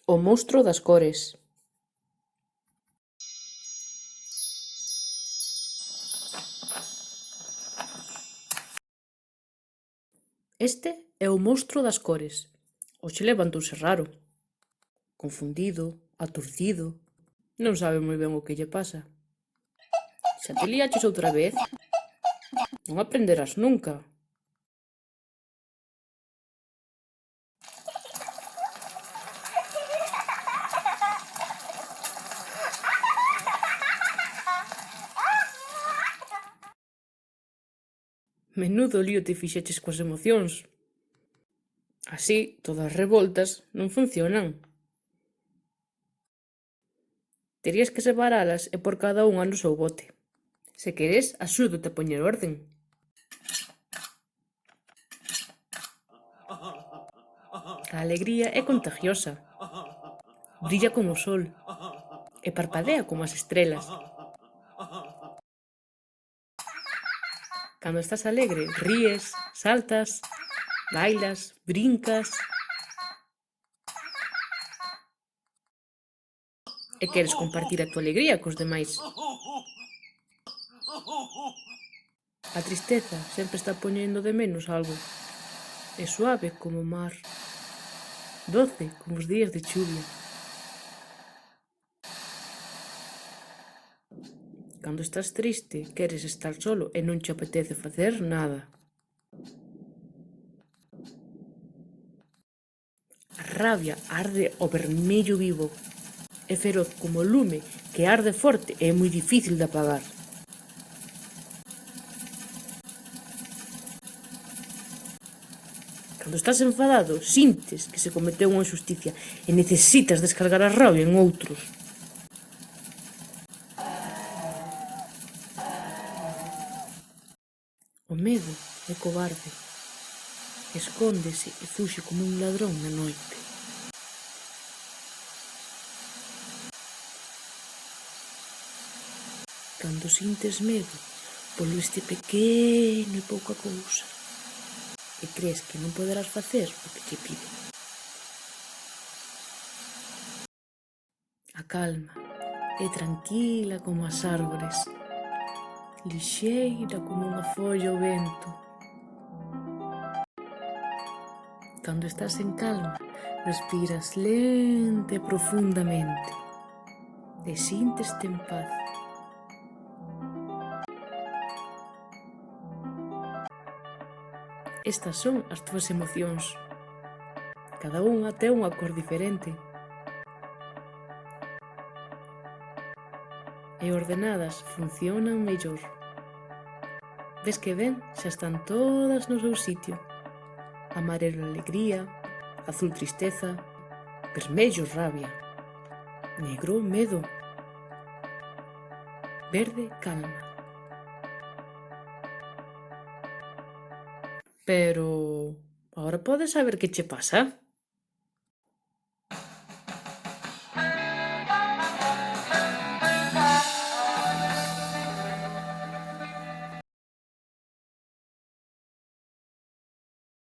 O monstro das cores. Este é o monstro das cores. Hoxe levantouse raro, confundido, aturdido. Non sabe moi ben o que lle pasa. Xa te liaches outra vez? Non aprenderás nunca. Menudo lío te fixeches coas emocións. Así, todas revoltas, non funcionan. Terías que separalas e por cada unha no seu bote. Se queres, axúdote a poñer orden. A alegría é contagiosa. Brilla como o sol e parpadea como as estrelas. Cando estás alegre, ríes, saltas, bailas, brincas. E queres compartir a tua alegría cos demais. A tristeza sempre está poñendo de menos algo. É suave como o mar, doce como os días de chuvia. Cando estás triste, queres estar solo e non che apetece facer nada. A rabia arde ao vermello vivo. É feroz como o lume que arde forte e é moi difícil de apagar. Cando estás enfadado, sintes que se cometeu unha injusticia e necesitas descargar a rabia en outros. O medo é cobarde. Escóndese e fuxe como un ladrón na noite. Cando sintes medo, volveste pequeno e pouca cousa. E crees que non poderás facer o que che piden. A calma é tranquila como as árbores, lixeira como unha folla ao vento. Cando estás en calma, respiras lenta e profundamente e sínteste en paz. Estas son as túas emocións. Cada unha ten unha cor diferente. E ordenadas funcionan mellor. Ves que ben, xa están todas no seu sitio. Amarelo alegría, azul tristeza, vermello rabia, negro medo, verde calma. Pero agora podes saber que che pasa?